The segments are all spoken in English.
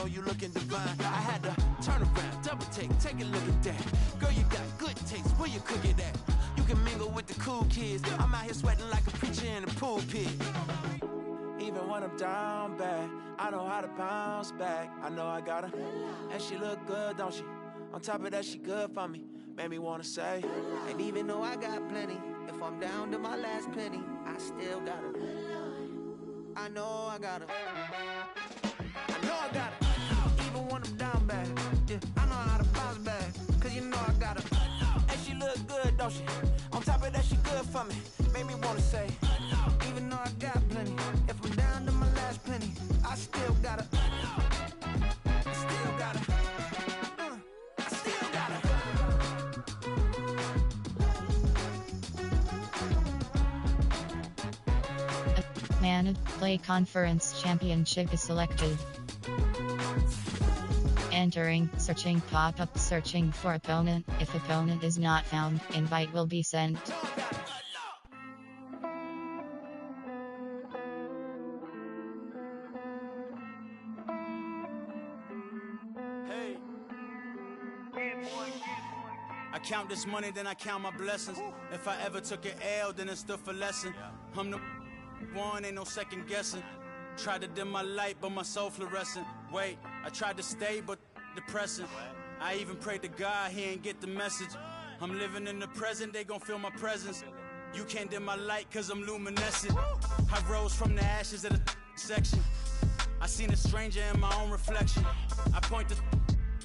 know you looking divine. I had to turn around, double take a look at that. Girl, you got good taste, where you cook it at? You can mingle with the cool kids. I'm out here sweating like a preacher in a pulpit. Even when I'm down bad, I know how to bounce back. I know I got her, and she look good, don't she? On top of that, she good for me. Made me wanna say, and even though I got plenty, if I'm down to my last penny, I still got her. I know I got her. I know I got her. Even when I'm down bad, yeah, I know how to bounce back. Cause you know I got her. And she look good, don't she? On top of that, she good for me. Made me wanna say, even though I got plenty, if I'm down to my last penny, I still got her. I still got her. I still got her. Man of Play Conference Championship is selected. Entering, searching pop-up, searching for opponent. If opponent is not found, invite will be sent. I count this money, then I count my blessings. If I ever took an L, then it stood for lesson. I'm the one, ain't no second guessing. Tried to dim my light, but my soul fluorescent. Wait, I tried to stay, but depressing. I even prayed to God, he ain't get the message. I'm living in the present, they gon' feel my presence. You can't dim my light, cause I'm luminescent. I rose from the ashes of the section. I seen a stranger in my own reflection. I point the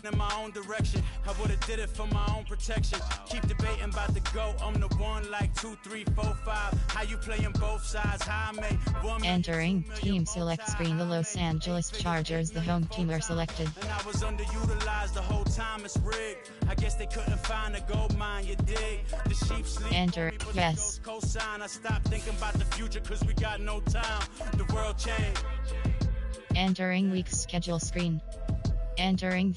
in my own direction. I would've did it for my own protection. Keep debating about the go. I'm the one like 2, 3, 4, 5. How you playing both sides? How I make one. Entering team select screen. The Los Angeles Chargers, the home team, are selected. And I was underutilized the whole time. It's rigged. I guess they couldn't find a gold mine. You dig? The sheep sleep. Enter. Yes. Cosign. I stopped thinking about the future cause we got no time. The world changed. Entering week's schedule screen. Entering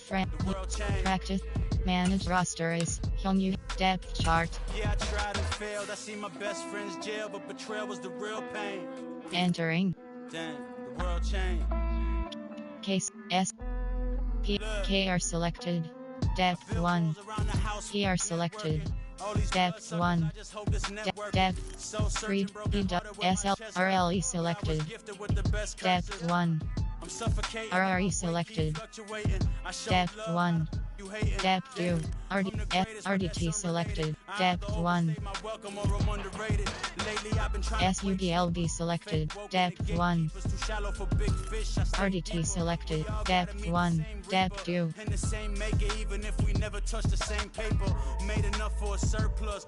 practice. Manage roster is Hyungyu. Depth chart. Yeah, I tried and failed. I see my best friend's jail, but betrayal was the real pain. Entering. Damn, the world changed. Case S. P. K are selected. Depth 1. P are selected. Depth 1. Depth 3. P. S. L. R. L. E selected. Depth 1. RRE selected. Depth 1. Depth 2. RDT selected. Depth 1. SUBLB selected. Depth 1. RDT selected. Depth 1. Depth 2. And the same maker, even if we never touched the same paper. Made enough for a surplus.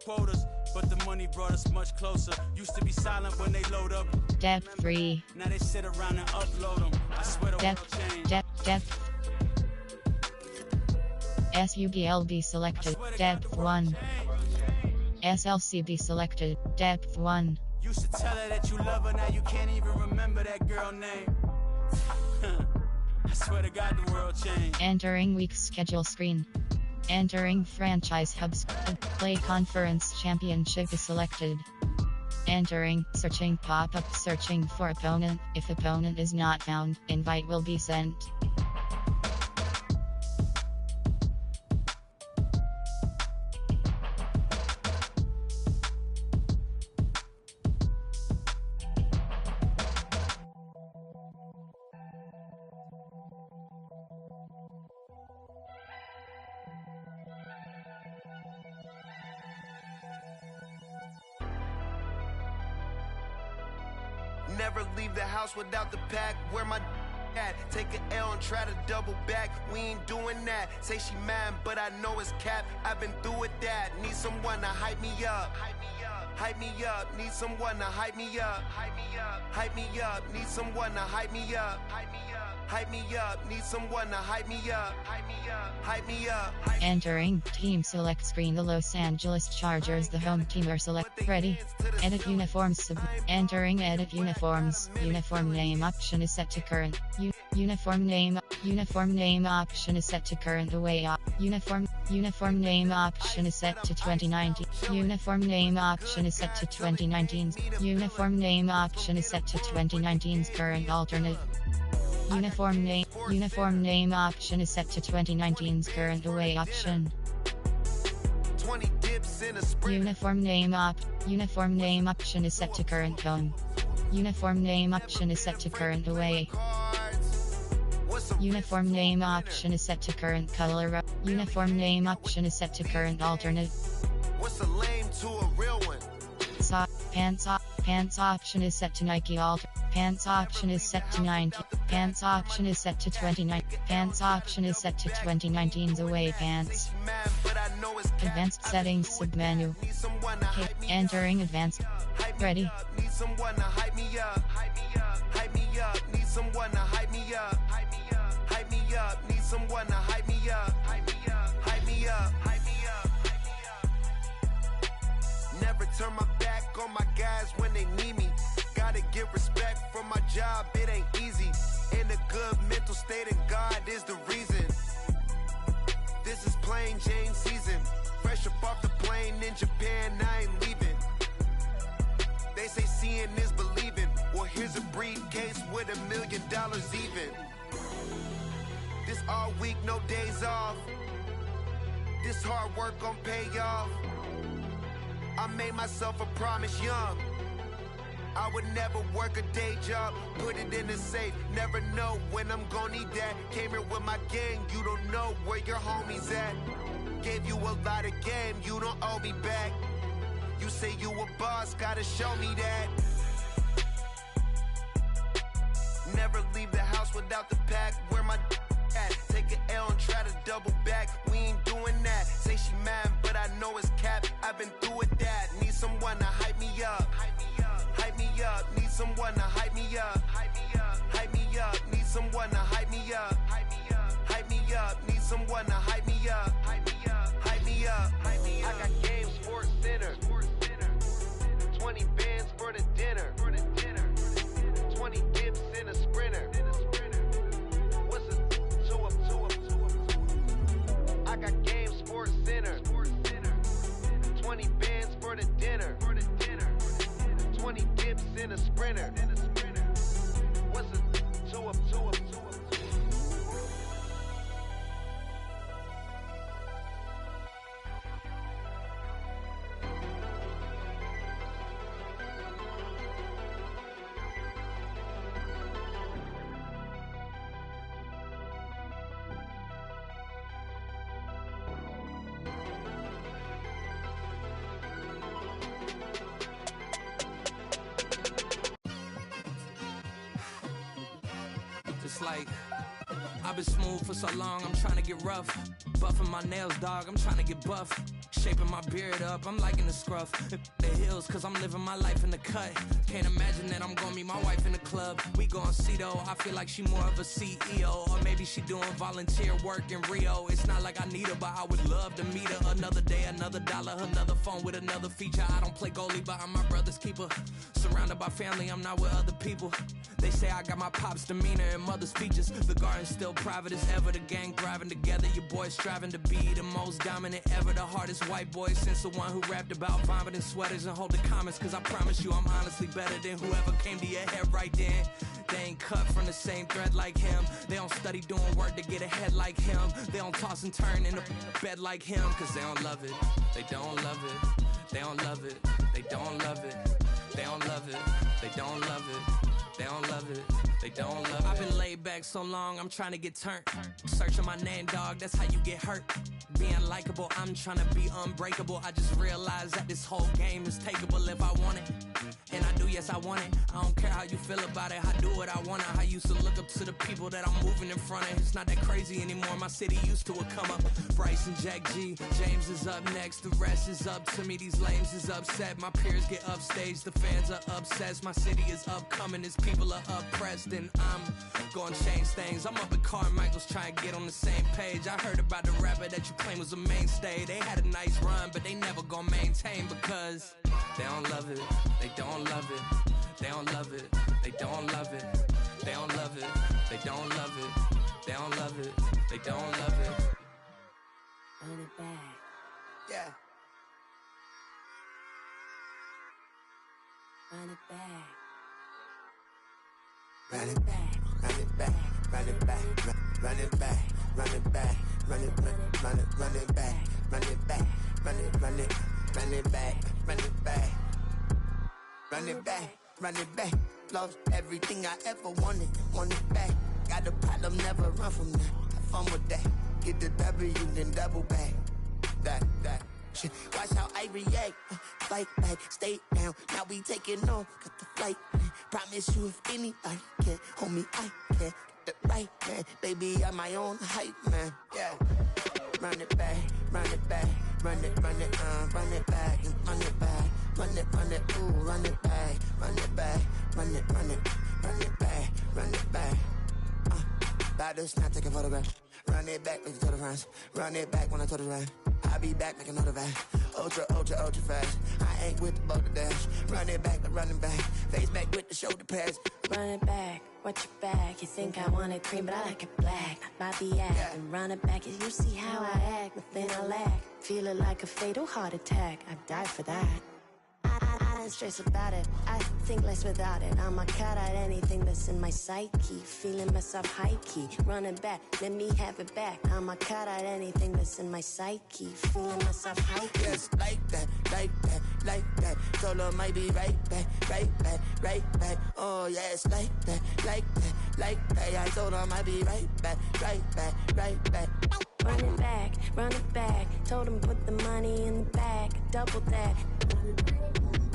Quotas, but the money brought us much closer. Used to be silent when they load up. Depth 3. Now they sit around and upload them. I swear the world changed. Depth. SUBLB selected. Depth 1. SLCB selected. Depth 1. Used to tell her that you love her, now you can't even remember that girl name. I swear to God the world changed. Entering week's schedule screen. Entering franchise hubs. Play conference championship is selected. Entering, searching pop-up, searching for opponent. If opponent is not found, invite will be sent. Never leave the house without the pack. Where my at? Take an L and try to double back. We ain't doing that. Say she mad, but I know it's cap. I've been through with that. Need someone to hype me up. Hype me up. Need someone to hype me up. Hype me up. Need someone to hype me up. Hype me up. Need someone to hype me up. Hype me up. Entering team select screen. The Los Angeles Chargers, the home team, are select. Ready. Edit uniforms. Entering edit uniforms. Uniform name option is set to current. Uniform name option is set to current. Away uniform name option is set to 2019. Uniform name option is set to 2019. Uniform name option is set to 2019's current alternate. Uniform name option is set to 2019's current away option. 20 dips in a sprint. Uniform name option is set to current home. Uniform name option is set to current away. Uniform name option is set to current color. Uniform name option is set to current alternate. What's a lame to a real one? Pants option is set to Nike alt. Pants option is set to 90. Pants option is set to 29. Pants option is set to 2019's away pants. Advanced settings submenu. Okay, entering advanced. Ready. Need someone to hype me up. Hype me up. Hype me up. Need someone to hype me up. Hype me up. Hype me up. Need someone to hype me up. Hype me up. Hype me up. Hype me up. Never turn my back on my guys when they need me. Gotta give respect for my job, it ain't easy. In a good mental state and God is the reason. This is plain Jane season. Fresh up off the plane in Japan, I ain't leaving. They say seeing is believing. Well, here's a briefcase with $1 million even. This all week, no days off. This hard work gon' pay off. I made myself a promise young. I would never work a day job, put it in the safe. Never know when I'm gon' need that. Came here with my gang, you don't know where your homies at. Gave you a lot of game, you don't owe me back. You say you a boss, gotta show me that. Never leave the house without the pack. Where my at? Take an L and try to double back. We ain't doing that. Say she mad, but I know it's cap. I've been through with that. Need someone to hype me up. Hype me up. Hype me up. Need someone to hype me up. Hype me up. Hype me up. Need someone to hype me up. Hype me up. Hype me up. Need someone to hype me up. Hype me up. Hype me up. Hype me up. I got game sports center. 20 bands for the dinner. 20 dips in a sprinter. What's a 2 up? I got game sports center. 20 bands for the dinner. 20 dips in a sprinter. What's a 2 up? It's like, I've been smooth for so long, I'm trying to get rough. Buffing my nails, dog, I'm trying to get buff. Shaping my beard up, I'm liking the scruff. The hills, cause I'm living my life in the cut. Can't imagine that I'm gonna meet my wife in the club. We gon' see though, I feel like she more of a CEO. Or maybe she doing volunteer work in Rio. It's not like I need her, but I would love to meet her. Another day, another dollar, another phone with another feature. I don't play goalie, but I'm my brother's keeper. Surrounded by family, I'm not with other people. They say I got my pop's demeanor and mother's features. The garden's still private as ever, the gang thriving together. Your boys striving to be the most dominant ever. The hardest white boy since the one who rapped about vomiting sweaters and holding comments. Cause I promise you I'm honestly better than whoever came to your head right then. They ain't cut from the same thread like him. They don't study doing work to get ahead like him. They don't toss and turn in the bed like him. Cause they don't love it, they don't love it. They don't love it, they don't love it. They don't love it, they don't love it. They don't love it, they don't love it. I've been laid back so long, I'm trying to get turned. Searching my name, dog, that's how you get hurt. Being likable, I'm trying to be unbreakable. I just realized that this whole game is takeable if I want it. And I do, yes, I want it. I don't care how you feel about it, I do what I want it. I used to look up to the people that I'm moving in front of. It's not that crazy anymore, my city used to it come up. Bryce and Jack G, James is up next. The rest is up to me, these lames is upset. My peers get upstaged, the fans are obsessed. My city is upcoming, it's people are oppressed, and I'm gonna change things. I'm up at Carmichael's trying to get on the same page. I heard about the rapper that you claim was a mainstay. They had a nice run, but they never gonna maintain because they don't love it, they don't love it, they don't love it, they don't love it, they don't love it, they don't love it, they don't love it, they don't love it. Run it back. Yeah. Run it back. Run it back, run it back. run it back, run it back, run it back, run it back, run it back, run it back, run it back, run it back, run it back, run it back. Lost everything I ever wanted it back. Got a problem, never run from that. Have fun with that. Get the W, then double back. That shit. Watch how I react. Fight back, stay down. Now we taking off. Got the flight. Promise you, if anybody can hold me, I can. Get the right man, baby, I'm my own hype man. Yeah. Run it back, run it back, run it back, run it back, run it back, ooh, run it back, run it back, run it back, run it back. About to snap, take a photograph. Run it back, make it to the friends. Run it back when I told it right. I'll be back, make another back. Ultra fast. I ain't with the boulder dash. Run it back, face back with the shoulder pads. Run it back, watch your back. You think I want it cream, but I like it black. Not the act, Yeah. and run it back. As you see how I act, within I lack. Feel it like a fatal heart attack. I'd die for that. I don't stress about it. I think less without it. I'ma cut out anything that's in my psyche. Feeling myself high key. Running back, let me have it back. I'ma cut out anything that's in my psyche. Feeling myself high key. Yes, like that, like that, like that. Solo might be right back, right back, right back. Oh yes, like that, like that, like that. I told her I might be right back, right back, right back. Run it back, run it back. Told him put the money in the bag. Double that.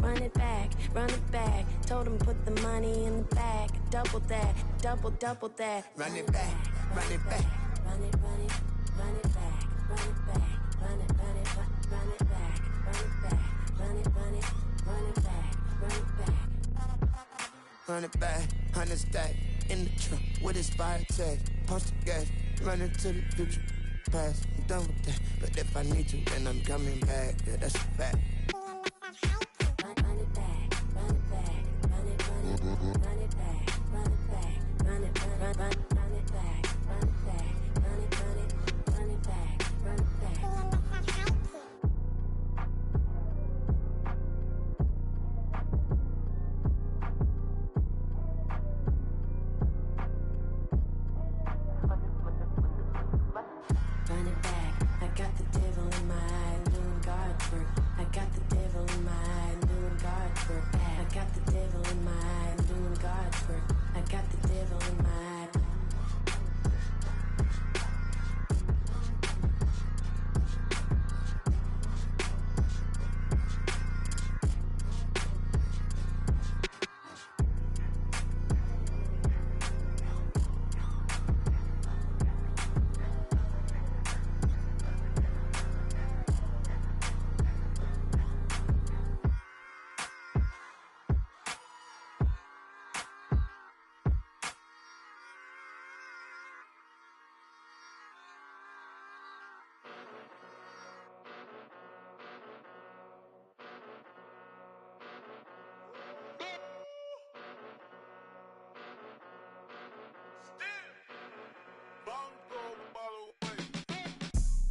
Run it back, run it back. Told him put the money in the bag. Double that, double that. Run it back, run it back. Run it, run it, run it back, run it back, run it, run it, run it back, run it back, run it, run it, run it back, run it back. Run it back, 100 stack in the trunk with expired tag. Punch the gas, run into the future. Past, I'm done with that. But if I need to, then I'm coming back. Yeah, that's a fact. Run it back, run it back, run it, run it, run it back, run it back, run it, run it back, run it back, run it, run it, run it back, run it back. Run it back, I got the devil in my eye, doing God's work. I got the devil in my eye, doing God's work. I got the devil in my eye, doing God's work. I got the devil in my eye.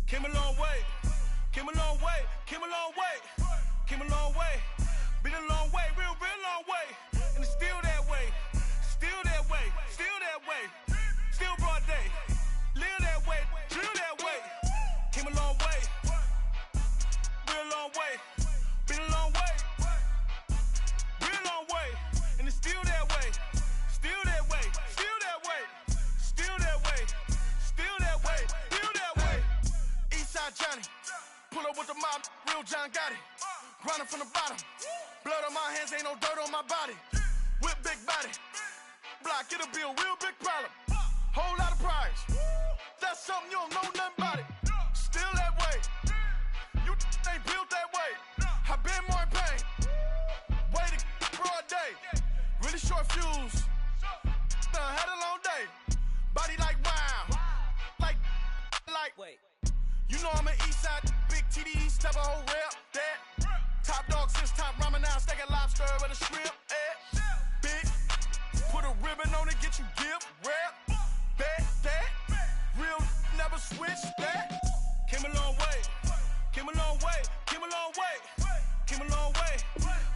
Came a long way, came a long way, came a long way, came a long way. Been a long way, real long way. And it's still that way, still that way, still that way. Still broad day, live that way, drill that way. Came a long way, real long way. Been a long way, real long way. And it's still that way, still that way, still that way, still that way, still that way, still that way. Eastside Johnny, pull up with the mob, real John got it. Grinding from the bottom, blood on my hands, ain't no dirt on my body. Whip big body, block, it'll be a real big problem. Whole lot of prize, that's something you don't know nothing about it. Still that way, you ain't built that way. I been more in pain, way to broad day. Really short fuse, done had a long day. Body like wow, like, wait. You know I'm an east side, big TDE, step a whole rep, that. Top dog since top ramen now, steak a lobster with a shrimp, big, put a ribbon on it, get you gift, rep, that, real never switch, that. Came a long way, came a long way, came a long way, came a long way.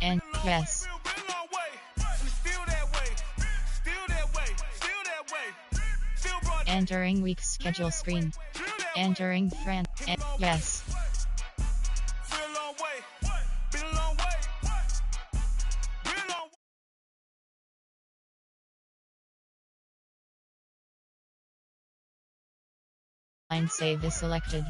And yes. Real long way, and it's still that way, still that way, still that way, Entering week schedule screen. Entering France. Yes. Line save is selected.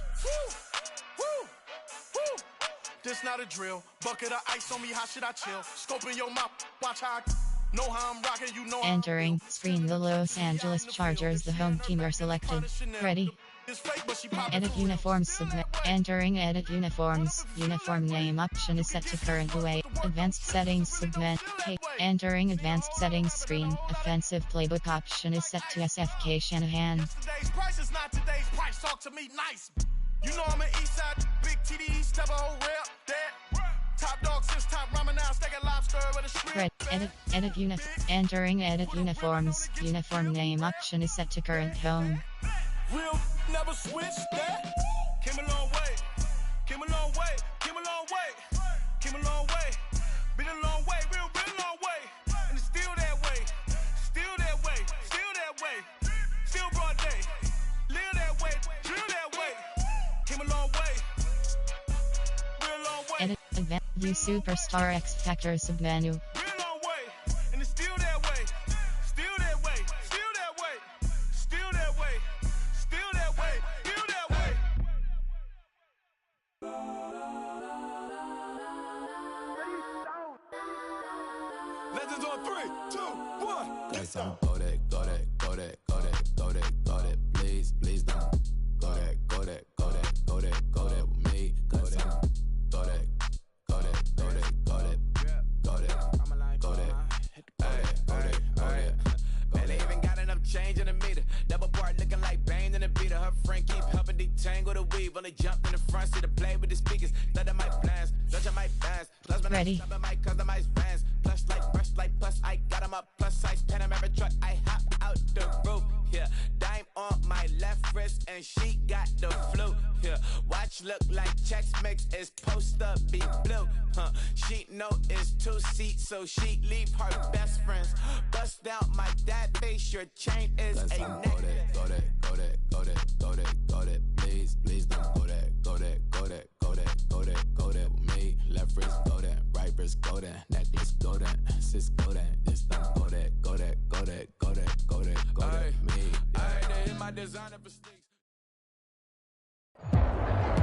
This not a drill. Bucket of ice on me, how should I chill? Scoping your mouth, watch how I know how I'm rocking, you know. Entering screen, the Los Angeles Chargers, the home team, are selected. Ready. Edit uniforms, submit. Entering edit uniforms. Uniform name option is set to current away. Advanced settings, submit. Entering advanced settings screen. Offensive playbook option is set to SFK Shanahan. Today's price is not today's price. Talk to me nice. You know I'm an east side big TDE step a whole rep that top dog since top ramen now steak a lobster with a shrimp. Edit Entering edit uniforms. Uniform name option is set to current home. Real never switch that. Came a long way. Came a long way. Came a long way. Came a long way. Been a long way. Real long way. And it's still that way. Still that way. Still that way. Still broad day. Live that way. Drill that way. Came a long way. Real long way. Edit advanced view superstar X Factor submenu. Real long way. And it's still that way. Still that way. Still that way. Still that way. Still that way. Still that way. Legends on 3, 2, 1. Guess I'm go that, go that, go that, go that, go that, go that. Please, please don't go that, go that, go that, go that, go that with me. Go that, go that, go that, go that, go that, go that, go that, go that. Barely even got enough change in the meter. Double part looking like Bane in the beater. Her friend keep helping detangle the weave. Only jumped in the front seat to play with the speakers. Let them might blast, judge my fans. Plus when Ready. I my customized fans. Plush like brush like plus I got them up. Plus size Panamera truck. I hop out the roof. Yeah, dime on my left wrist and she got the flu. Yeah, watch look like checks mix is post up be blue. She know it's 2 seats so she leave her best friends. Bust down my dad face. Your chain is a neck. Go that, go that, go that, go that, go that. Please, please don't go that, go that, go that, go that, go that, go that with me. Left wrist go that, right wrist go that, necklace go that, sis go that. Just don't go that, go that, go that, go that, go that, go that with me. They hit my designer for sneaks.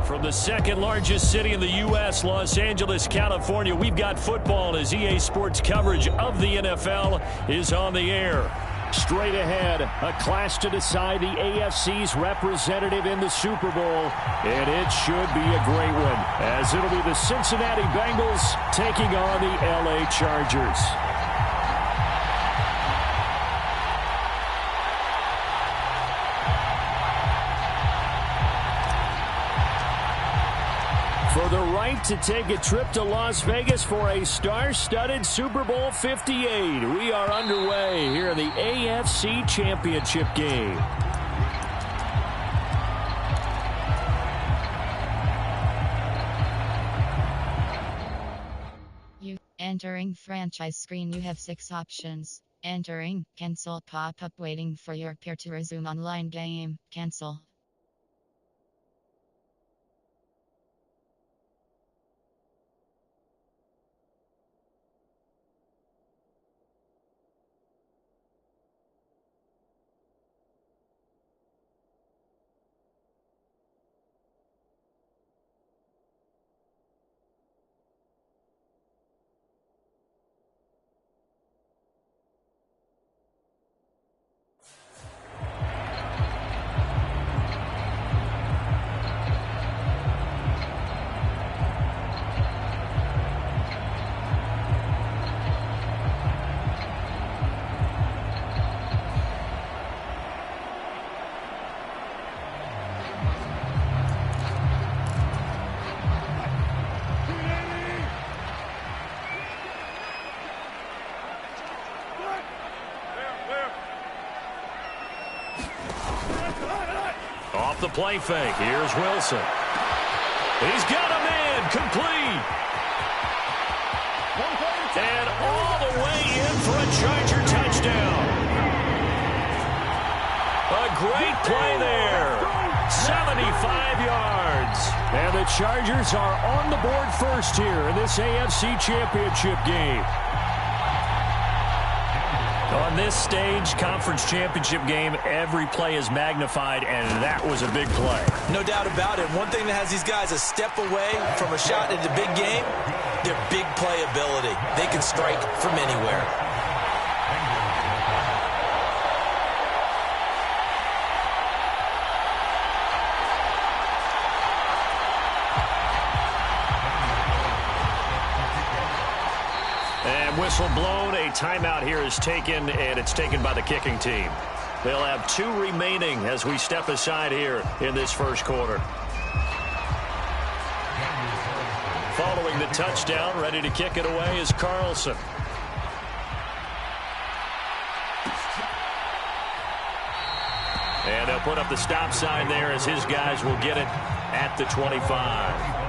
From the second largest city in the U.S., Los Angeles, California, we've got football as EA Sports coverage of the NFL is on the air. Straight ahead, a clash to decide the AFC's representative in the Super Bowl, and it should be a great one, as it'll be the Cincinnati Bengals taking on the LA Chargers. For the right to take a trip to Las Vegas for a star-studded Super Bowl 58. We are underway here in the AFC Championship game. Entering franchise screen, you have 6 options. Entering cancel pop-up waiting for your peer to resume online game. Cancel. Off the play fake, here's Wilson. He's got a man, complete. And all the way in for a Charger touchdown. A great play there. 75 yards. And the Chargers are on the board first here in this AFC Championship game. On this stage, conference championship game, every play is magnified, and that was a big play. No doubt about it. One thing that has these guys a step away from a shot at the big game, their big play ability. They can strike from anywhere. Whistle blown, a timeout here is taken, and it's taken by the kicking team. They'll have 2 remaining as we step aside here in this first quarter. Following the touchdown, ready to kick it away is Carlson. And they'll put up the stop sign there as his guys will get it at the 25.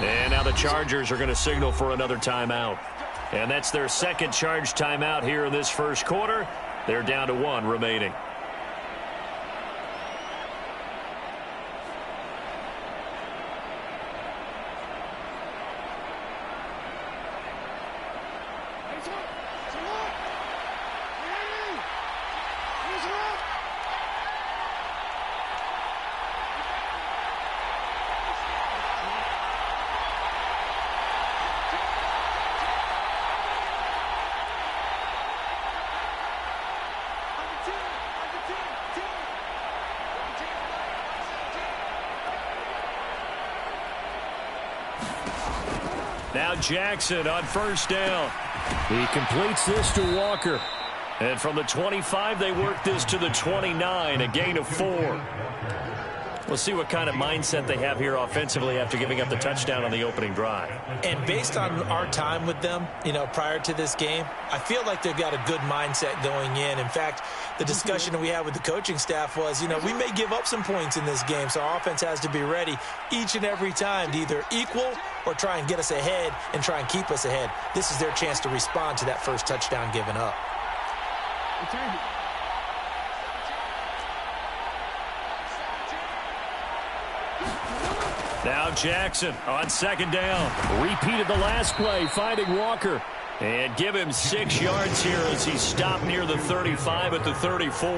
And now the Chargers are going to signal for another timeout. And that's their second charge timeout here in this first quarter. They're down to 1 remaining. Now Jackson on first down. He completes this to Walker. And from the 25, they work this to the 29, a gain of 4. We'll see what kind of mindset they have here offensively after giving up the touchdown on the opening drive. And based on our time with them, prior to this game, I feel like they've got a good mindset going in. In fact, the discussion that we had with the coaching staff was, we may give up some points in this game, so our offense has to be ready each and every time to either equal or try and get us ahead and try and keep us ahead. This is their chance to respond to that first touchdown given up. Now Jackson on second down. Repeated the last play, finding Walker. And give him 6 yards here as he's stopped near the 35 at the 34.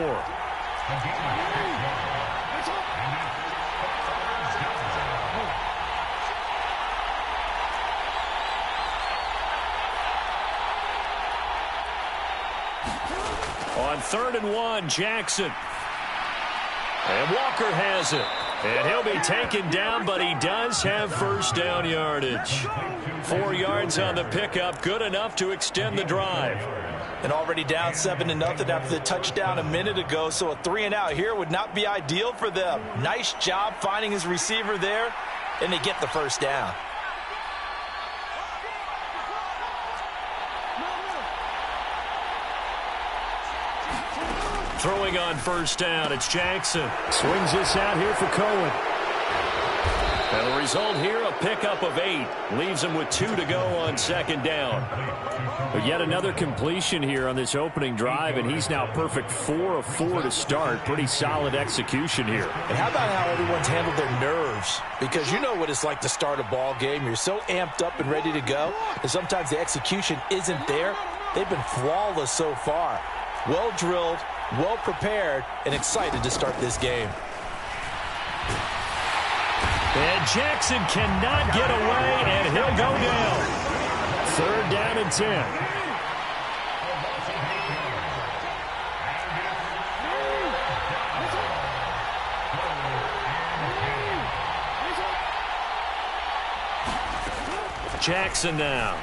On 3rd and 1, Jackson. And Walker has it. And he'll be taken down, but he does have first down yardage. 4 yards on the pickup, good enough to extend the drive. And already down 7-0 after the touchdown a minute ago, so a 3-and-out here would not be ideal for them. Nice job finding his receiver there, and they get the first down. Throwing on first down, it's Jackson. Swings this out here for Cohen. And the result here, a pickup of 8. Leaves him with 2 to go on second down. But yet another completion here on this opening drive, and he's now perfect 4 of 4 to start. Pretty solid execution here. And how about how everyone's handled their nerves? Because you know what it's like to start a ball game. You're so amped up and ready to go, and sometimes the execution isn't there. They've been flawless so far. Well drilled, well prepared, and excited to start this game. And Jackson cannot get away, and he'll go down. 3rd down and 10. Jackson now.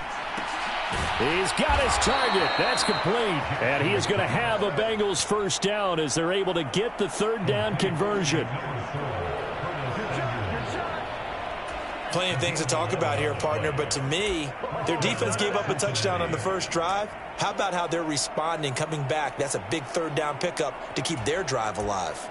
He's got his target. That's complete. And he is going to have a Bengals first down as they're able to get the third down conversion. Plenty of things to talk about here, partner, but to me, their defense gave up a touchdown on the first drive. How about how they're responding, coming back? That's a big third down pickup to keep their drive alive.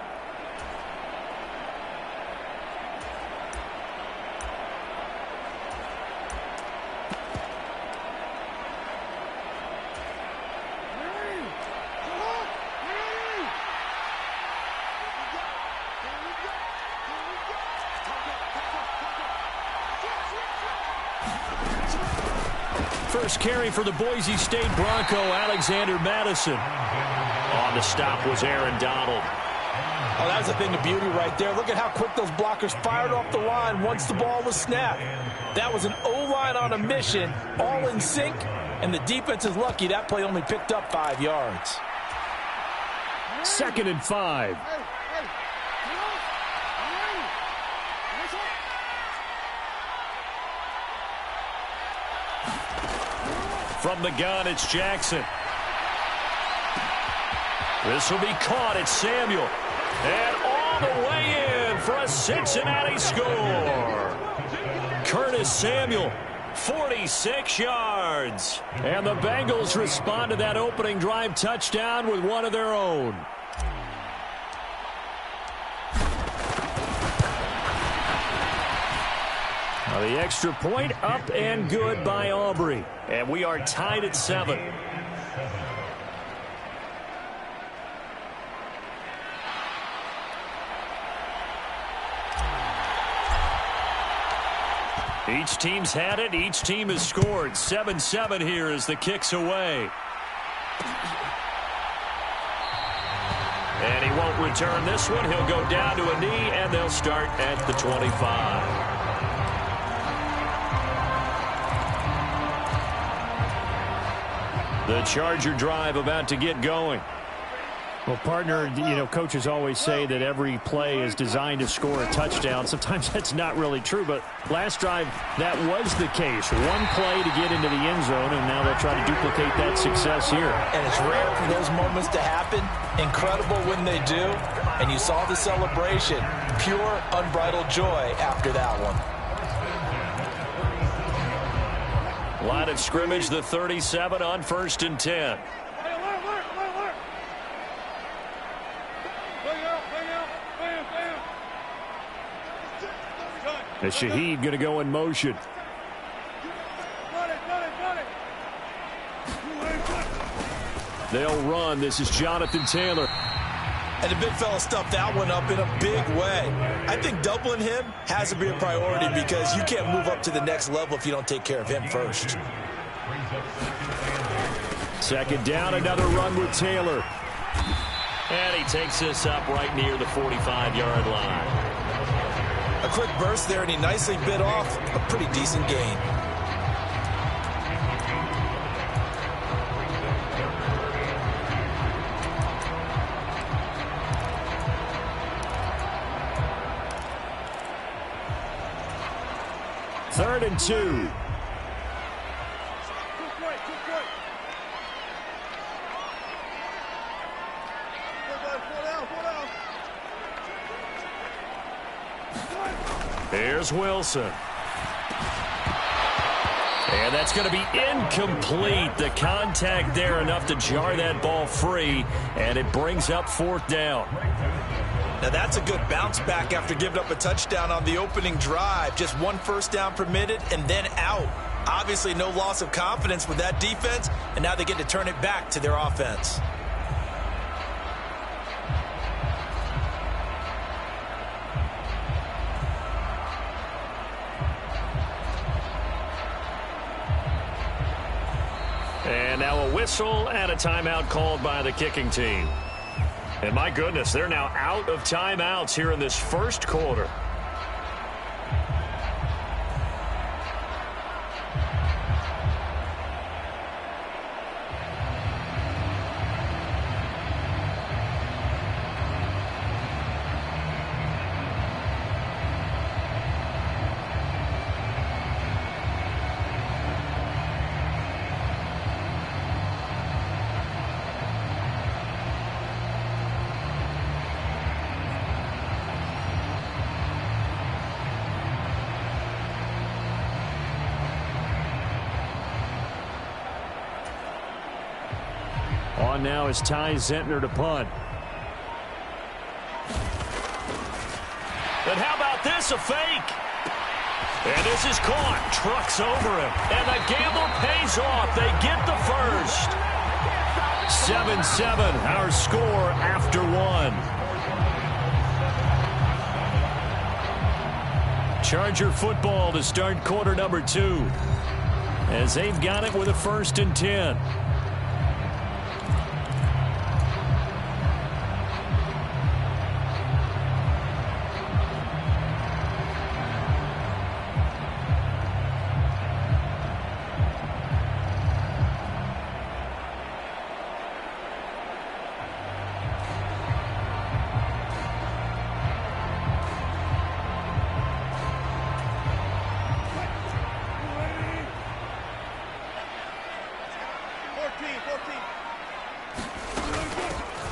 First carry for the Boise State Bronco, Alexander Madison. On the stop was Aaron Donald. Oh, that was a thing of beauty right there. Look at how quick those blockers fired off the line once the ball was snapped. That was an O-line on a mission, all in sync, and the defense is lucky that play only picked up 5 yards. 2nd and 5. From the gun, it's Jackson. This will be caught. It's Samuel. And all the way in for a Cincinnati score. Curtis Samuel, 46 yards. And the Bengals respond to that opening drive touchdown with one of their own. The extra point up and good by Aubrey. And we are tied at 7. Each team's had it. Each team has scored. 7-7 here as the kick's away. And he won't return this one. He'll go down to a knee, and they'll start at the 25. The Charger drive about to get going. Well, partner, coaches always say that every play is designed to score a touchdown. Sometimes that's not really true, but last drive, that was the case. One play to get into the end zone, and now they'll try to duplicate that success here. And it's rare for those moments to happen. Incredible when they do. And you saw the celebration. Pure, unbridled joy after that one. Line of scrimmage, the 37 on 1st and 10. As Shaheed going to go in motion. They'll run. This is Jonathan Taylor. And the big fella stuffed that one up in a big way. I think doubling him has to be a priority because you can't move up to the next level if you don't take care of him first. 2nd down, another run with Taylor. And he takes this up right near the 45-yard line. A quick burst there, and he nicely bit off a pretty decent gain. Third and 2. Here's Wilson. And that's going to be incomplete. The contact there enough to jar that ball free, and it brings up 4th down. Now that's a good bounce back after giving up a touchdown on the opening drive. Just 1 first down permitted and then out. Obviously no loss of confidence with that defense, and now they get to turn it back to their offense. And now a whistle and a timeout called by the kicking team. And my goodness, they're now out of timeouts here in this first quarter. on now as Ty Zentner to punt. And how about this, a fake? And this is caught. Trucks over him. And the gamble pays off. They get the first. 7-7, our score after one. Charger football to start quarter number 2. As they've got it with a 1st and 10.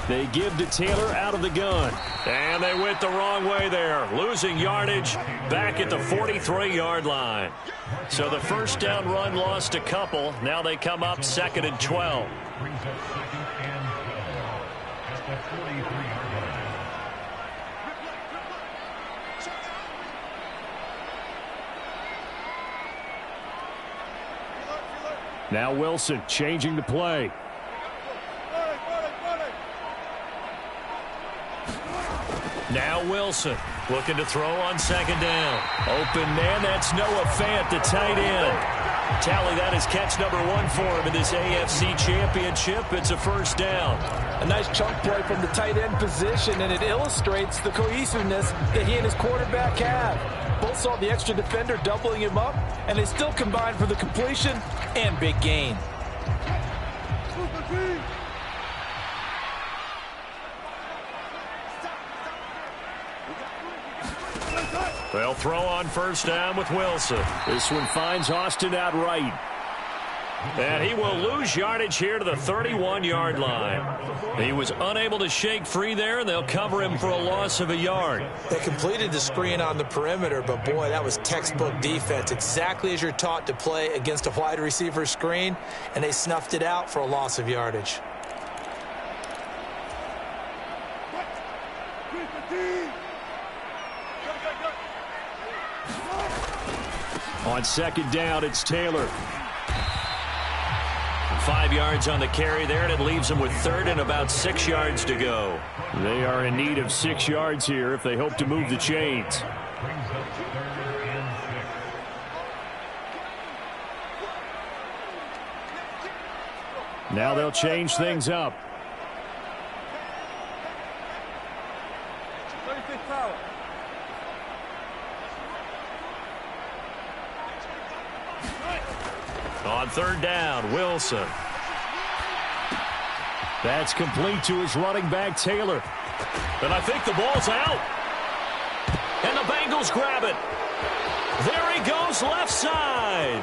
They give to Taylor out of the gun. And they went the wrong way there. Losing yardage back at the 43-yard line. So the first down run lost a couple. Now they come up 2nd and 12. Now Wilson changing the play. Now Wilson looking to throw on 2nd down. Open man, that's Noah Fant, the tight end. Tally, that is catch number 1 for him in this AFC Championship. It's a first down. A nice chunk play from the tight end position, and it illustrates the cohesiveness that he and his quarterback have. Both saw the extra defender doubling him up, and they still combined for the completion and big gain. They'll throw on first down with Wilson. This one finds Austin out right. And he will lose yardage here to the 31-yard line. He was unable to shake free there, and they'll cover him for a loss of a yard. They completed the screen on the perimeter, but boy, that was textbook defense. Exactly as you're taught to play against a wide receiver screen, and they snuffed it out for a loss of yardage. On 2nd down, it's Taylor. 5 yards on the carry there, and it leaves them with 3rd and about 6 yards to go. They are in need of 6 yards here if they hope to move the chains. Now they'll change things up. On 3rd down, Wilson. That's complete to his running back, Taylor. And I think the ball's out. And the Bengals grab it. There he goes, left side.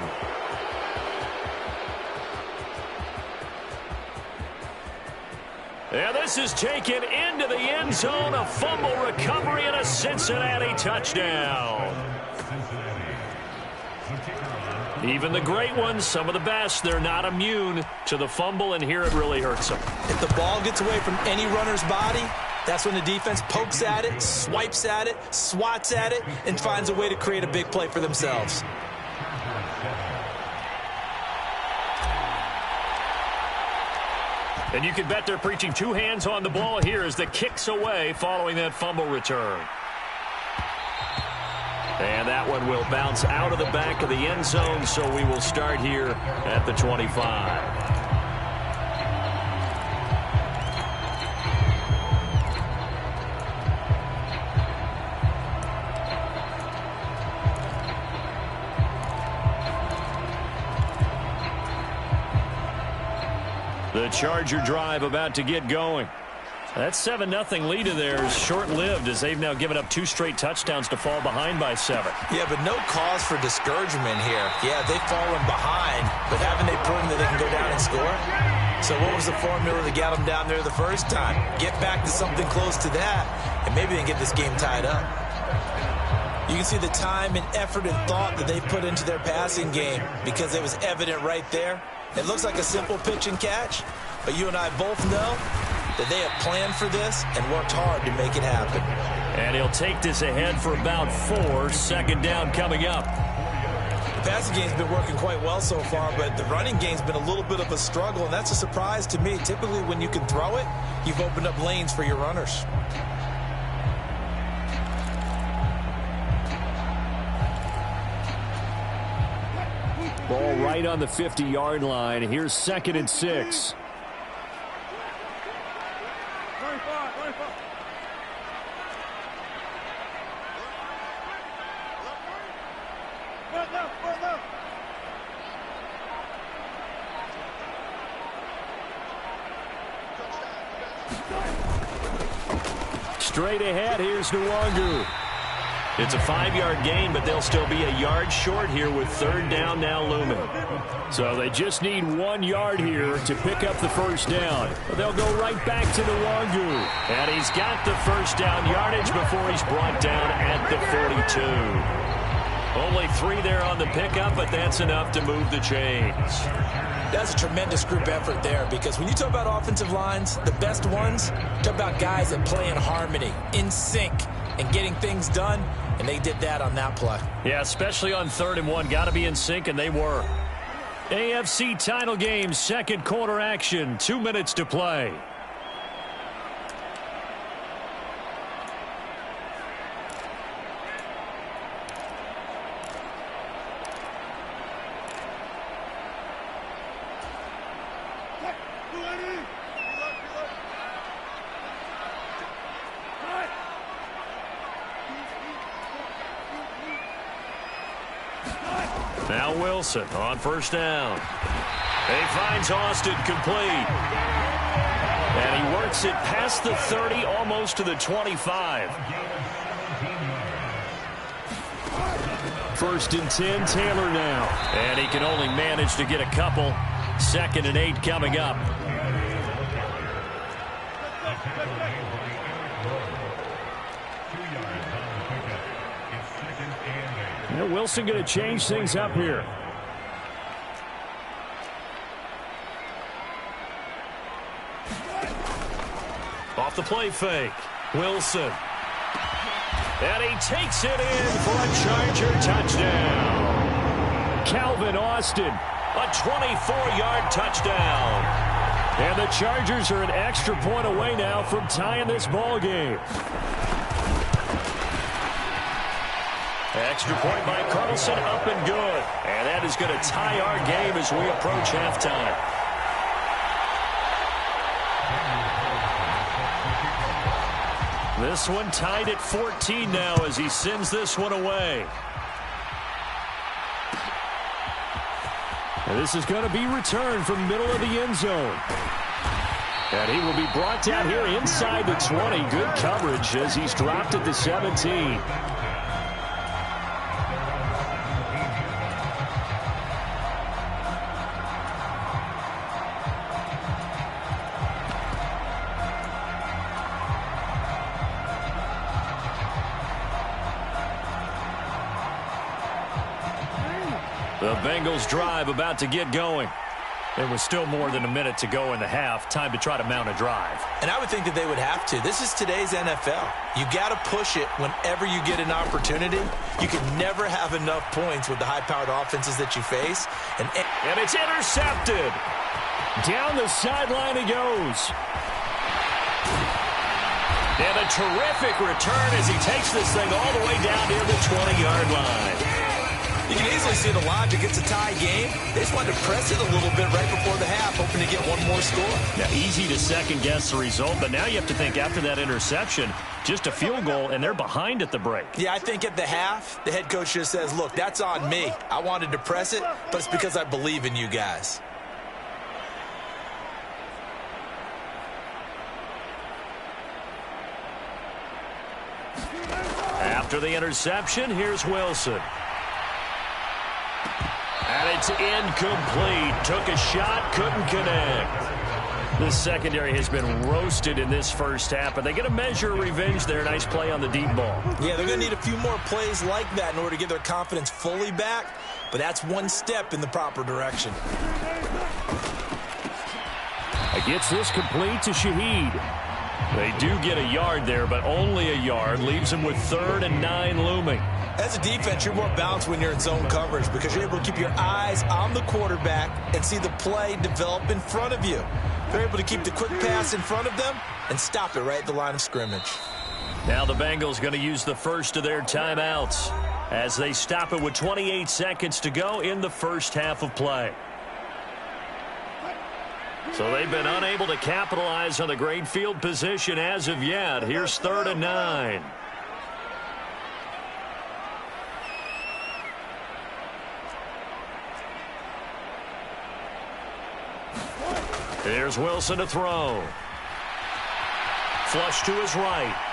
And this is taken into the end zone. A fumble recovery and a Cincinnati touchdown. Even the great ones, some of the best, they're not immune to the fumble, and here it really hurts them. If the ball gets away from any runner's body, that's when the defense pokes at it, swipes at it, swats at it, and finds a way to create a big play for themselves. And you can bet they're preaching 2 hands on the ball here as the kick's away following that fumble return. And that one will bounce out of the back of the end zone, so we will start here at the 25. The Charger drive about to get going. That 7-0 lead of theirs short-lived as they've now given up 2 straight touchdowns to fall behind by 7. Yeah, but no cause for discouragement here. Yeah, they've fallen behind, but haven't they proven that they can go down and score? So what was the formula to get them down there the first time? Get back to something close to that, and maybe they can get this game tied up. You can see the time and effort and thought that they put into their passing game because it was evident right there. It looks like a simple pitch and catch, But you and I both know that they have planned for this and worked hard to make it happen. And he'll take this ahead for about 4. Second down coming up. The passing game's been working quite well so far, but the running game's been a little bit of a struggle, and that's a surprise to me. Typically, when you can throw it, you've opened up lanes for your runners. Ball right on the 50-yard line. Here's 2nd and 6. Straight ahead, here's Nwangu. It's a 5-yard gain, but they'll still be a yard short here with 3rd down now looming. So they just need 1 yard here to pick up the first down. They'll go right back to Nwangu. And he's got the first down yardage before he's brought down at the 42. Only 3 there on the pickup, but that's enough to move the chains. That's a tremendous group effort there, because when you talk about offensive lines, the best ones, talk about guys that play in harmony, in sync, and getting things done, and they did that on that play. Yeah, especially on 3rd and 1. Got to be in sync, and they were. AFC title game, second quarter action. 2 minutes to play. Now Wilson on first down. He finds Austin complete. And he works it past the 30, almost to the 25. 1st and 10, Taylor now. And he can only manage to get a couple. 2nd and 8 coming up. Wilson going to change things up here. Off the play fake. Wilson. And he takes it in for a Charger touchdown. Calvin Austin, a 24-yard touchdown. And the Chargers are an extra point away now from tying this ball game. Extra point by Carlson, up and good. And that is going to tie our game as we approach halftime. This one tied at 14 now as he sends this one away. And this is going to be returned from middle of the end zone. And he will be brought down here inside the 20. Good coverage as he's dropped at the 17. The Bengals drive about to get going. There was still more than a minute to go in the half. Time to try to mount a drive. And I would think that they would have to. This is today's NFL. You got to push it whenever you get an opportunity. You can never have enough points with the high-powered offenses that you face. And it's intercepted. Down the sideline he goes. And a terrific return as he takes this thing all the way down near the 20-yard line. You can easily see the logic. It's a tie game. They just wanted to press it a little bit right before the half, hoping to get one more score. Yeah, easy to second-guess the result, but now you have to think after that interception, just a field goal, and they're behind at the break. Yeah, I think at the half, the head coach just says, look, that's on me. I wanted to press it, but it's because I believe in you guys. After the interception, here's Wilson. And it's incomplete. Took a shot, couldn't connect. The secondary has been roasted in this first half, but they get a measure of revenge there. Nice play on the deep ball. Yeah, they're going to need a few more plays like that in order to get their confidence fully back, but that's one step in the proper direction. Gets this complete to Shaheed. They do get a yard there, but only a yard. Leaves them with 3rd and 9 looming. As a defense, you're more balanced when you're in zone coverage because you're able to keep your eyes on the quarterback and see the play develop in front of you. They're able to keep the quick pass in front of them and stop it right at the line of scrimmage. Now the Bengals going to use the first of their timeouts as they stop it with 28 seconds to go in the first half of play. So they've been unable to capitalize on the great field position as of yet. Here's 3rd and 9. Here's Wilson to throw. Flush to his right.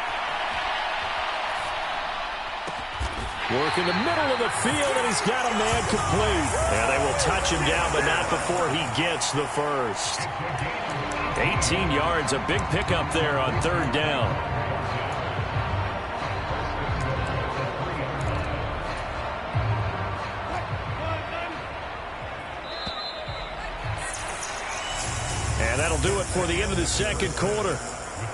Work in the middle of the field, and he's got a man complete. And they will touch him down, but not before he gets the first. 18 yards, a big pickup there on 3rd down. And that'll do it for the end of the second quarter.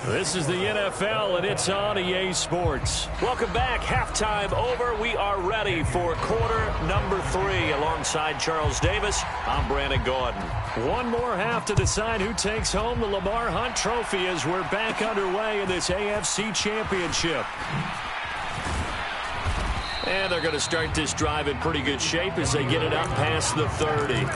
This is the NFL, and it's on EA Sports. Welcome back. Halftime over. We are ready for quarter number 3. Alongside Charles Davis, I'm Brandon Gordon. One more half to decide who takes home the Lamar Hunt Trophy as we're back underway in this AFC Championship. And they're going to start this drive in pretty good shape as they get it up past the 30.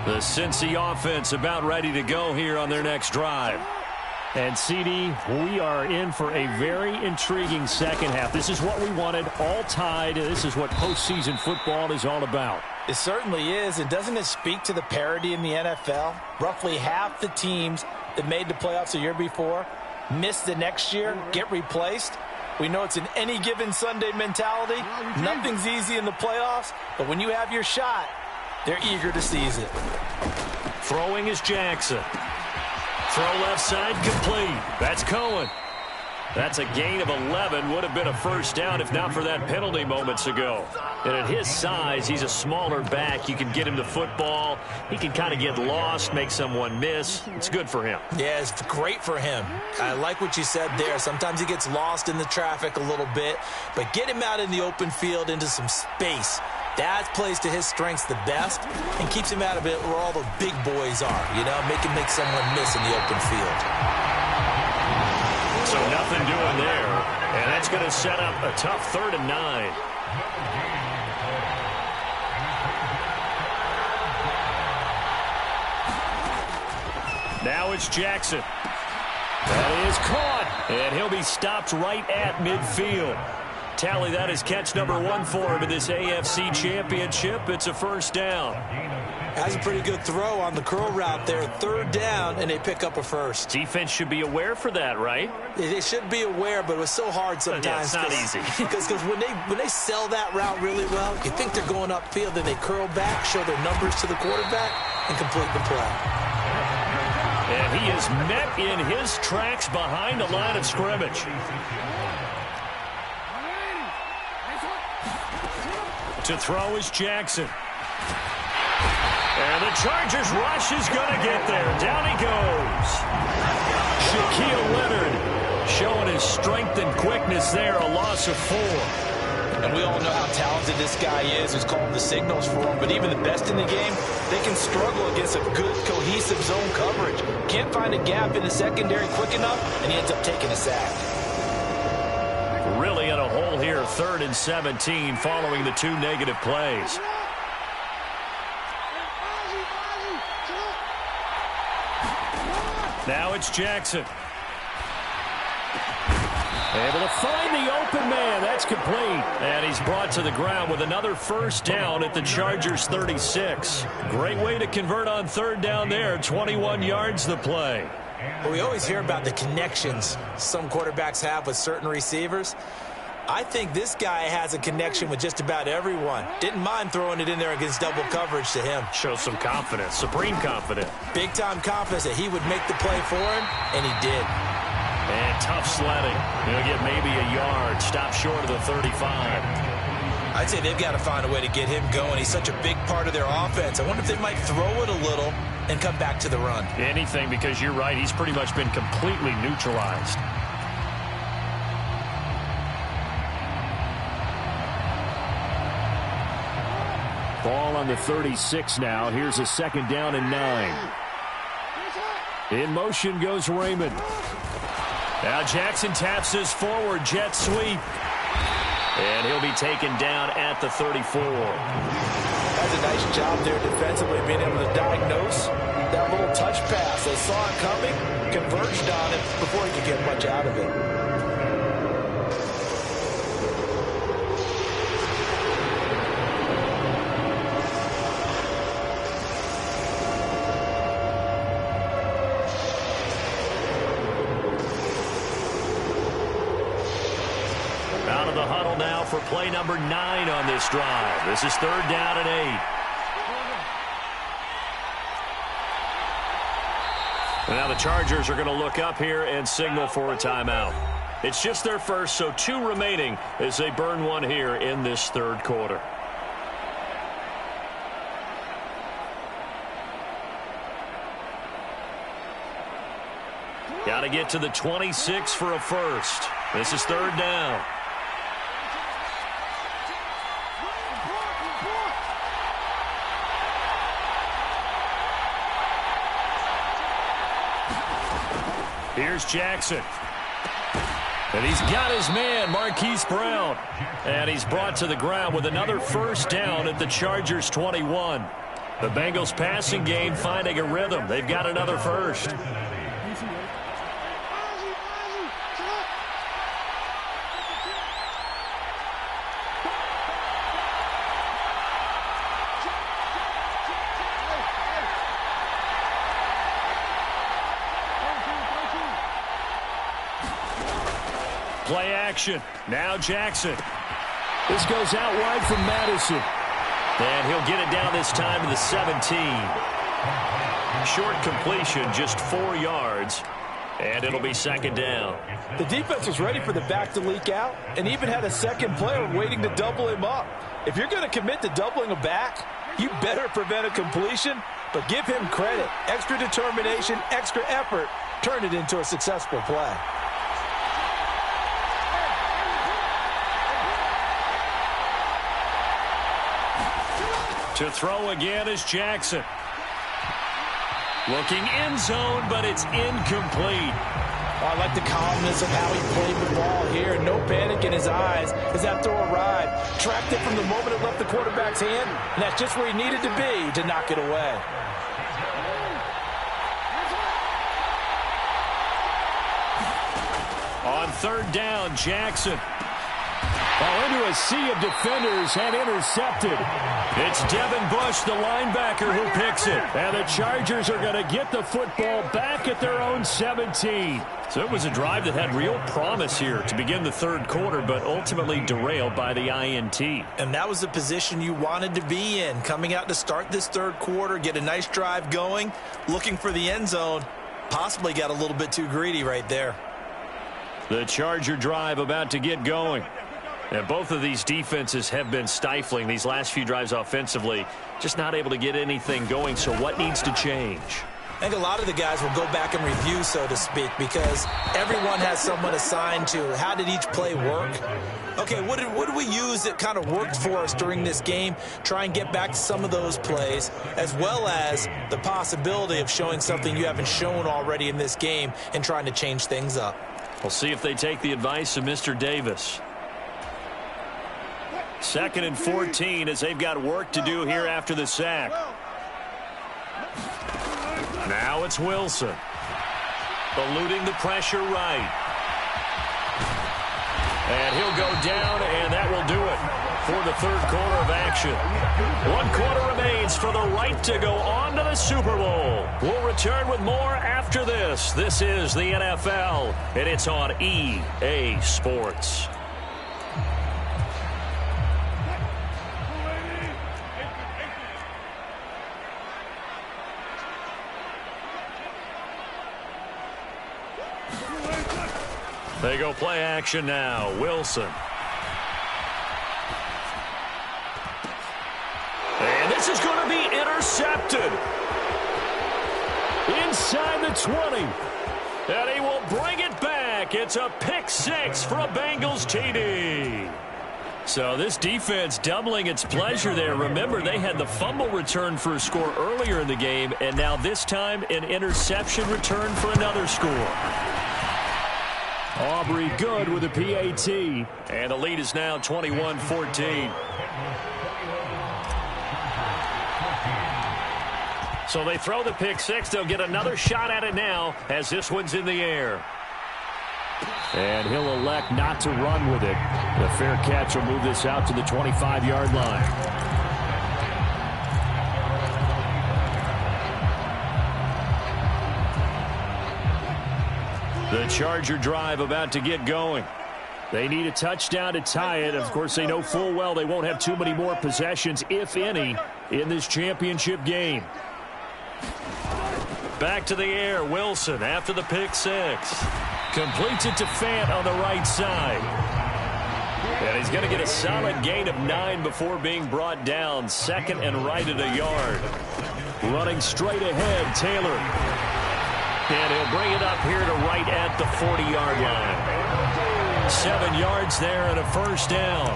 The Cincy offense about ready to go here on their next drive. And, CD, we are in for a very intriguing second half. This is what we wanted, all tied. This is what postseason football is all about. It certainly is. And doesn't it speak to the parity in the NFL? Roughly half the teams that made the playoffs the year before miss the next year, get replaced. We know it's an any given Sunday mentality. Nothing's easy in the playoffs, but when you have your shot, they're eager to seize it. Throwing is Jackson. Throw left side complete. That's Cohen. That's a gain of 11. Would have been a first down if not for that penalty moments ago. And at his size, he's a smaller back. You can get him the football. He can kind of get lost, make someone miss. It's good for him. Yeah, it's great for him. I like what you said there. Sometimes he gets lost in the traffic a little bit. But get him out in the open field into some space. That plays to his strengths the best and keeps him out of it where all the big boys are, you know, make someone miss in the open field. So nothing doing there, and that's going to set up a tough 3rd and 9. Now it's Jackson. That is caught, and he'll be stopped right at midfield. Tally, that is catch number 1 for him in this AFC Championship. It's a first down. Has a pretty good throw on the curl route there. 3rd down, and they pick up a first. Defense should be aware for that, right? They should be aware, but it was so hard sometimes. Yeah, it's not easy. Because when they sell that route really well, you think they're going upfield, then they curl back, show their numbers to the quarterback, and complete the play. And he is met in his tracks behind the line of scrimmage. To throw is Jackson. And the Chargers rush is going to get there. Down he goes. Shaquille Leonard showing his strength and quickness there. A loss of 4. And we all know how talented this guy is who's calling the signals for him. But even the best in the game, they can struggle against a good, cohesive zone coverage. Can't find a gap in the secondary quick enough, and he ends up taking a sack. Really in a hole here, 3rd and 17 following the 2 negative plays. Now it's Jackson. Able to find the open man. That's complete. And he's brought to the ground with another first down at the Chargers 36. Great way to convert on 3rd down there. 21 yards the play. Well, we always hear about the connections some quarterbacks have with certain receivers. I think this guy has a connection with just about everyone. Didn't mind throwing it in there against double coverage to him. Shows some confidence, supreme confidence. Big-time confidence that he would make the play for him, and he did. And tough sledding. He'll get maybe a yard. Stop short of the 35. I'd say they've got to find a way to get him going. He's such a big part of their offense. I wonder if they might throw it a little and come back to the run. Anything, because you're right. He's pretty much been completely neutralized. Ball on the 36 now. Here's a second down and 9. In motion goes Raymond. Now Jackson taps his forward jet sweep. And he'll be taken down at the 34. That's a nice job there defensively, being able to diagnose that little touch pass. They saw it coming, converged on it before he could get much out of it. Out of the huddle now for play number 9 on this drive. This is 3rd down and 8. Now the Chargers are going to look up here and signal for a timeout. It's just their first, so 2 remaining as they burn one here in this 3rd quarter. Got to get to the 26 for a first. This is 3rd down. Here's Jackson. And he's got his man, Marquise Brown. And he's brought to the ground with another first down at the Chargers' 21. The Bengals passing game finding a rhythm. They've got another first. Play action. Now Jackson. This goes out wide from Madison. And he'll get it down this time to the 17. Short completion, just 4 yards. And it'll be 2nd down. The defense was ready for the back to leak out and even had a second player waiting to double him up. If you're going to commit to doubling a back, you better prevent a completion, but give him credit. Extra determination, extra effort, turned it into a successful play. To throw again is Jackson. Looking end zone, but it's incomplete. Oh, I like the calmness of how he played the ball here. No panic in his eyes as that throw arrived. Tracked it from the moment it left the quarterback's hand, and that's just where he needed to be to knock it away. On 3rd down, Jackson. Ball into a sea of defenders and intercepted. It's Devin Bush, the linebacker, who picks it. And the Chargers are going to get the football back at their own 17. So it was a drive that had real promise here to begin the 3rd quarter, but ultimately derailed by the INT. And that was the position you wanted to be in, coming out to start this 3rd quarter, get a nice drive going, looking for the end zone. Possibly got a little bit too greedy right there. The Charger drive about to get going. And both of these defenses have been stifling these last few drives offensively. Just not able to get anything going. So what needs to change? I think a lot of the guys will go back and review, so to speak, because everyone has someone assigned to how did each play work. Okay, what did we use that kind of worked for us during this game? Try and get back to some of those plays, as well as the possibility of showing something you haven't shown already in this game and trying to change things up. We'll see if they take the advice of Mr. Davis. 2nd and 14 as they've got work to do here after the sack. Now it's Wilson. Eluding the pressure right. And he'll go down, and that will do it for the 3rd quarter of action. 1 quarter remains for the right to go on to the Super Bowl. We'll return with more after this. This is the NFL, and it's on EA Sports. They go play action now. Wilson. And this is going to be intercepted. Inside the 20. And he will bring it back. It's a pick six for a Bengals TD. So this defense doubling its pleasure there. Remember, they had the fumble return for a score earlier in the game, and now this time an interception return for another score. Aubrey good with a PAT. And the lead is now 21-14. So they throw the pick six. They'll get another shot at it now as this one's in the air. And he'll elect not to run with it. The fair catch will move this out to the 25-yard line. The Charger drive about to get going. They need a touchdown to tie it. Of course, they know full well they won't have too many more possessions, if any, in this championship game. Back to the air, Wilson after the pick six. Completes it to Fant on the right side. And he's going to get a solid gain of 9 before being brought down. Second and right at a yard. Running straight ahead, Taylor. And he'll bring it up here to right at the 40-yard line. 7 yards there and a first down.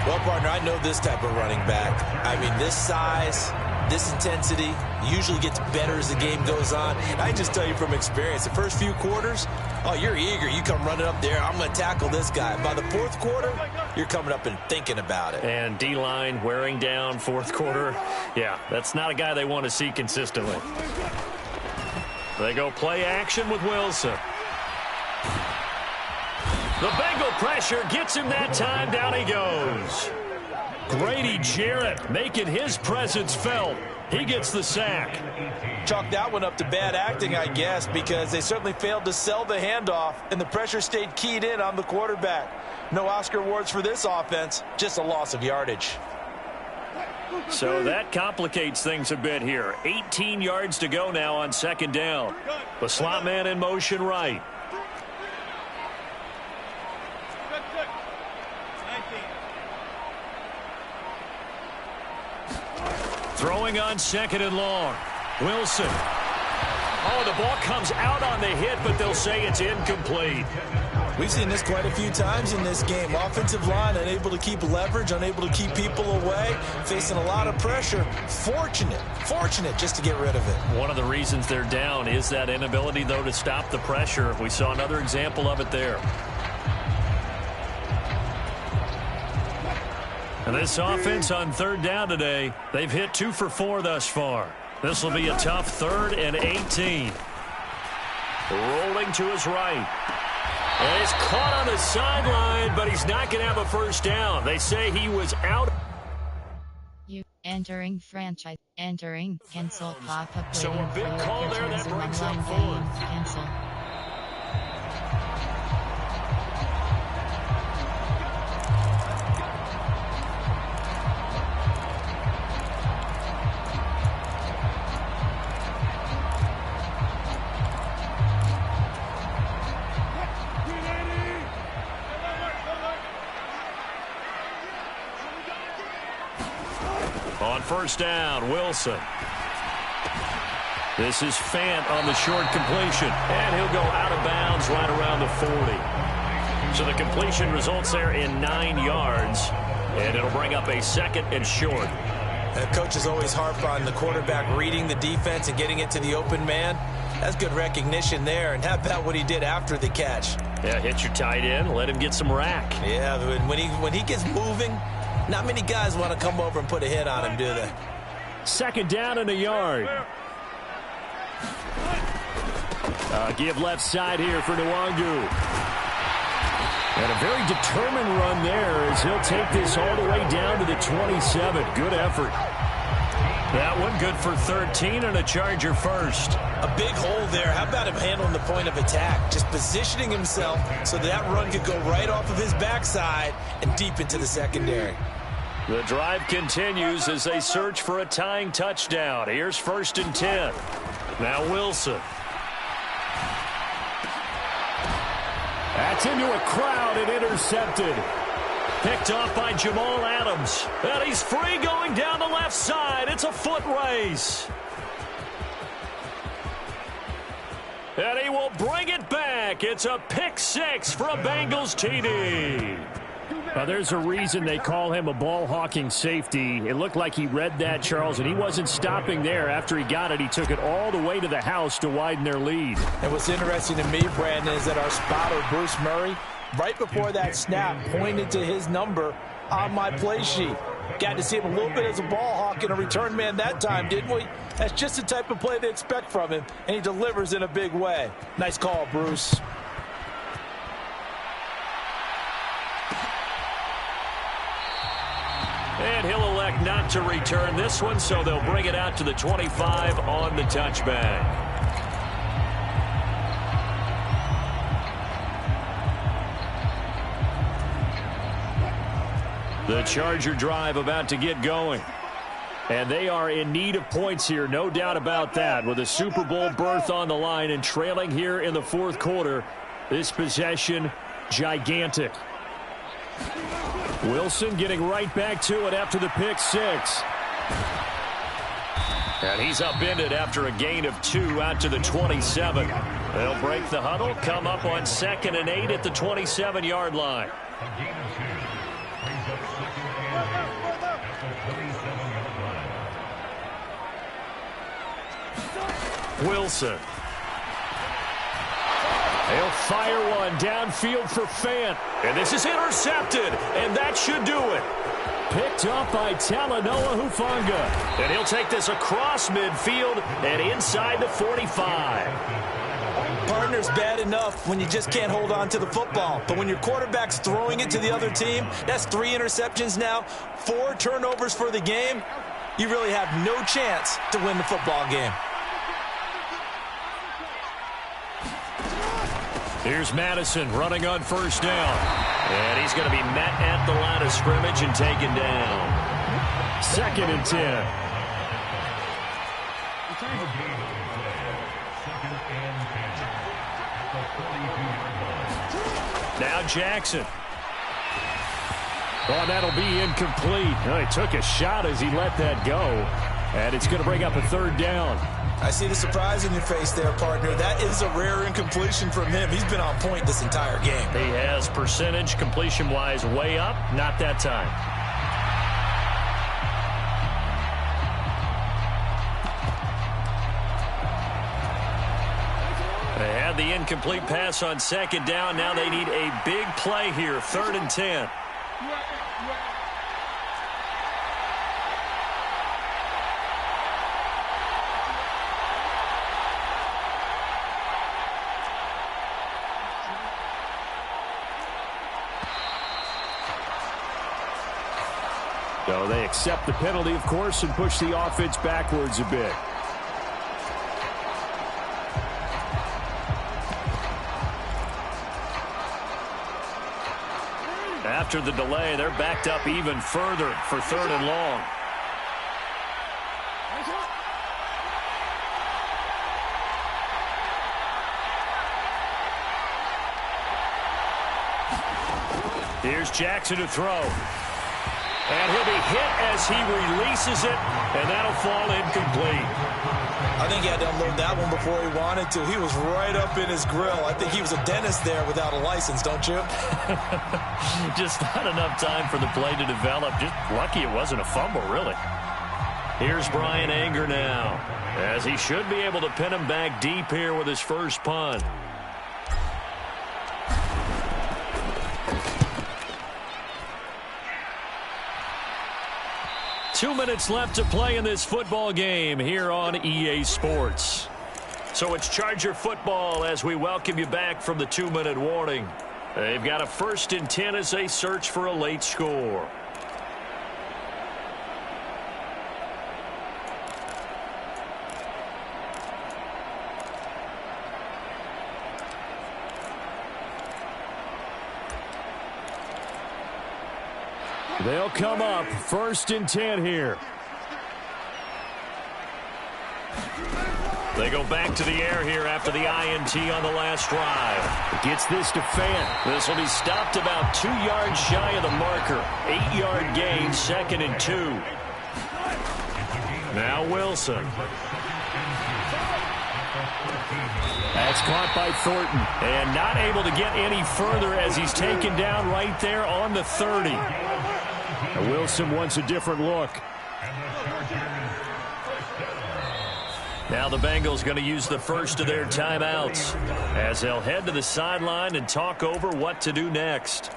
Well, partner, I know this type of running back. I mean, this size, this intensity usually gets better as the game goes on. And I just tell you from experience, the first few quarters, oh, you're eager. You come running up there. I'm going to tackle this guy. By the fourth quarter, you're coming up and thinking about it. And D-line wearing down fourth quarter. Yeah, that's not a guy they want to see consistently. They go play action with Wilson. The Bengal pressure gets him that time. Down he goes. Grady Jarrett making his presence felt. He gets the sack. Chalk that one up to bad acting, I guess, because they certainly failed to sell the handoff, and the pressure stayed keyed in on the quarterback. No Oscar awards for this offense, just a loss of yardage. So that complicates things a bit here. 18 yards to go now on second down. The slot man in motion right. Throwing on second and long. Wilson. Oh, the ball comes out on the hit, but they'll say it's incomplete. We've seen this quite a few times in this game. Offensive line unable to keep leverage, unable to keep people away, facing a lot of pressure. Fortunate just to get rid of it. One of the reasons they're down is that inability, though, to stop the pressure. We saw another example of it there. And this offense on third down today, they've hit 2 for 4 thus far. This will be a tough 3rd and 18. Rolling to his right. And he's caught on the sideline, but he's not going to have a first down. They say he was out. Entering franchise. Entering cancel pop-up. So a big call there that brings up 4th. Cancel. On first down, Wilson. This is Fant on the short completion. And he'll go out of bounds right around the 40. So the completion results there in 9 yards. And it'll bring up a 2nd and short. Coaches always harp on the quarterback reading the defense and getting it to the open man. That's good recognition there. And how about what he did after the catch? Yeah, hit your tight end, let him get some rack. Yeah, when he gets moving, not many guys want to come over and put a hit on him, do they? 2nd down and a yard. Give left side here for Nwangu. And a very determined run there as he'll take this all the way down to the 27. Good effort. That one good for 13 and a Charger first. A big hole there. How about him handling the point of attack? Just positioning himself so that run could go right off of his backside and deep into the secondary. The drive continues as they search for a tying touchdown. Here's 1st and 10. Now Wilson. That's Gets into a crowd and intercepted. Picked off by Jamal Adams. And he's free going down the left side. It's a foot race. And he will bring it back. It's a pick six for a Bengals TD. Well, there's a reason they call him a ball-hawking safety. It looked like he read that, Charles, and he wasn't stopping there. After he got it, he took it all the way to the house to widen their lead. And what's interesting to me, Brandon, is that our spotter, Bruce Murray, right before that snap, pointed to his number on my play sheet. Got to see him a little bit as a ball hawk and a return man that time, didn't we? That's just the type of play they expect from him, and he delivers in a big way. Nice call, Bruce. And he'll elect not to return this one, so they'll bring it out to the 25 on the touchback. The Charger drive about to get going. And they are in need of points here, no doubt about that. With a Super Bowl berth on the line and trailing here in the fourth quarter, this possession, gigantic. Wilson getting right back to it after the pick six. And he's upended after a gain of 2 out to the 27. They'll break the huddle, come up on 2nd and 8 at the 27-yard line. Wilson. They'll fire one downfield for Fant. And this is intercepted, and that should do it. Picked up by Talanoa Hufanga. And he'll take this across midfield and inside the 45. Partner's bad enough when you just can't hold on to the football. But when your quarterback's throwing it to the other team, that's 3 interceptions now, 4 turnovers for the game. You really have no chance to win the football game. Here's Madison running on first down. And he's going to be met at the line of scrimmage and taken down. 2nd and 10. Now Jackson. Oh, that'll be incomplete. Oh, he took a shot as he let that go. And it's going to bring up a 3rd down. I see the surprise in your face there, partner. That is a rare incompletion from him. He's been on point this entire game. He has percentage completion-wise way up. Not that time. They had the incomplete pass on 2nd down. Now they need a big play here. 3rd and 10. So they accept the penalty, of course, and push the offense backwards a bit. After the delay, they're backed up even further for 3rd and long. Here's Jackson to throw. And he'll be hit as he releases it, and that'll fall incomplete. I think he had to unload that one before he wanted to. He was right up in his grill. I think he was a dentist there without a license, don't you? Just not enough time for the play to develop. Just lucky it wasn't a fumble, really. Here's Brian Anger now, as he should be able to pin him back deep here with his first punt. Two minutes left to play in this football game here on EA Sports. So it's Charger football as we welcome you back from the 2-minute warning. They've got a 1st and 10 as they search for a late score. They'll come up 1st and 10 here. They go back to the air here after the INT on the last drive. Gets this to Fant. This will be stopped about 2 yards shy of the marker. 8-yard gain, 2nd and 2. Now Wilson. That's caught by Thornton. And not able to get any further as he's taken down right there on the 30. Now Wilson wants a different look. Now the Bengals going to use the first of their timeouts as they'll head to the sideline and talk over what to do next.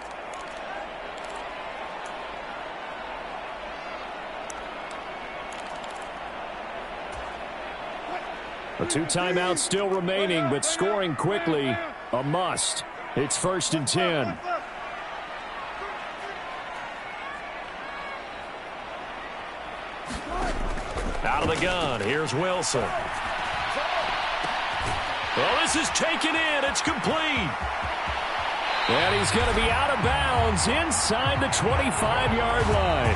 The 2 timeouts still remaining, but scoring quickly, a must. It's 1st and 10. Out of the gun, here's Wilson. Well, this is taken in. It's complete. And he's going to be out of bounds inside the 25-yard line.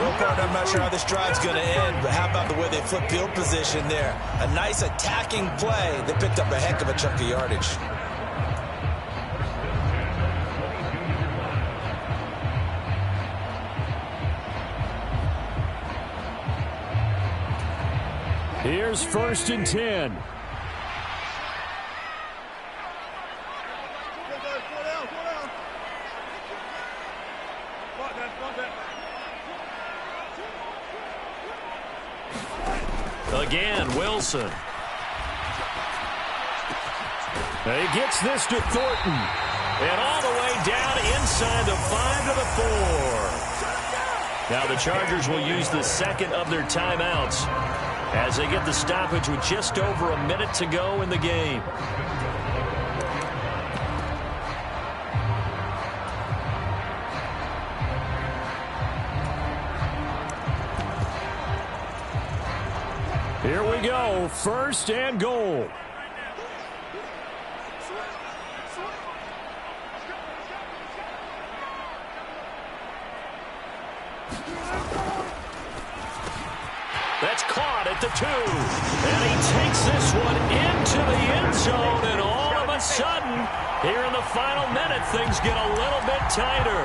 Well, partner, I'm not sure how this drive's going to end, but how about the way they flip field position there? A nice attacking play. They picked up a heck of a chunk of yardage. Here's 1st and 10. Again, Wilson. He gets this to Thornton. And all the way down inside the 5 to the 4. Now the Chargers will use the second of their timeouts as they get the stoppage with just over a minute to go in the game. Here we go, 1st and goal. That's caught at the 2. And he takes this one into the end zone, and all of a sudden, here in the final minute, things get a little bit tighter.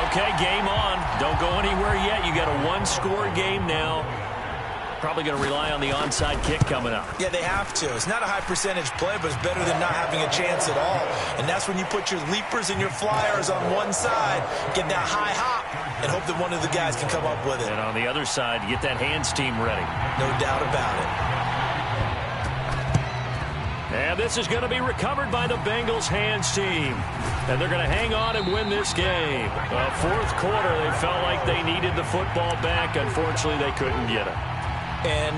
Okay, game on. Don't go anywhere yet. You got a 1-score game now. Probably going to rely on the onside kick coming up. Yeah, they have to. It's not a high percentage play, but it's better than not having a chance at all. And that's when you put your leapers and your flyers on one side, get that high hop, and hope that one of the guys can come up with it. And on the other side, get that hands team ready. No doubt about it. And this is going to be recovered by the Bengals hands team. And they're going to hang on and win this game. Fourth quarter, they felt like they needed the football back. Unfortunately, they couldn't get it. And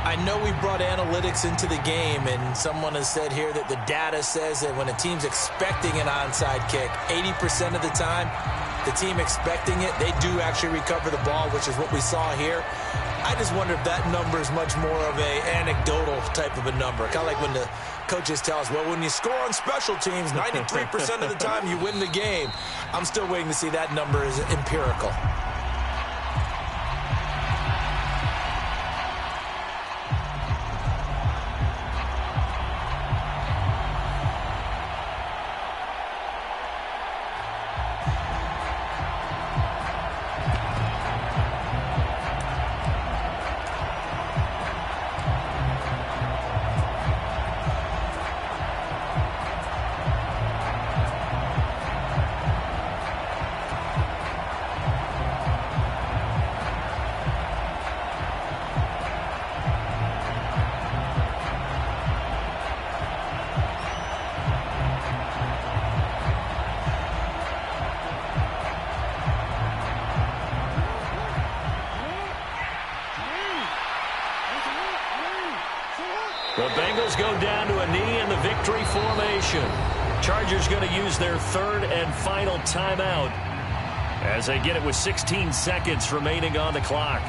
I know we brought analytics into the game, and someone has said here that the data says that when a team's expecting an onside kick, 80% of the time, the team expecting it, they do actually recover the ball, which is what we saw here. I just wonder if that number is much more of a anecdotal type of a number. Kind of like when the coaches tell us, well, when you score on special teams, 93% of the time you win the game. I'm still waiting to see that number is empirical. The Bengals go down to a knee in the victory formation. Chargers going to use their third and final timeout as they get it with 16 seconds remaining on the clock.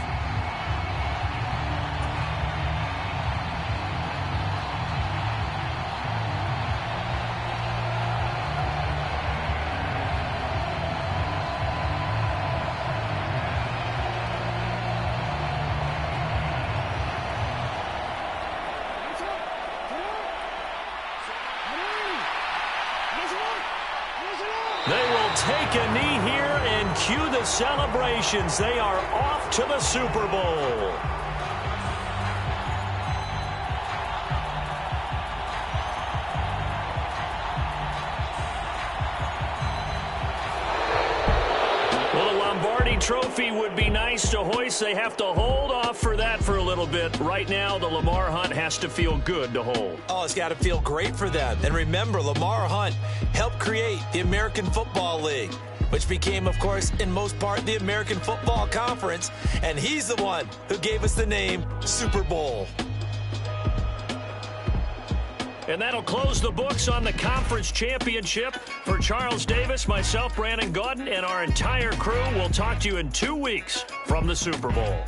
will take a knee here and cue the celebrations. They are off to the Super Bowl. Trophy would be nice to hoist. They have to hold off for that for a little bit. Right now, the Lamar Hunt has to feel good to hold. Oh, it's got to feel great for them. And remember, Lamar Hunt helped create the American Football League, which became, of course, in most part, the American Football Conference. And he's the one who gave us the name Super Bowl. And that'll close the books on the conference championship. For Charles Davis, myself, Brandon Gaudin, and our entire crew, we'll talk to you in 2 weeks from the Super Bowl.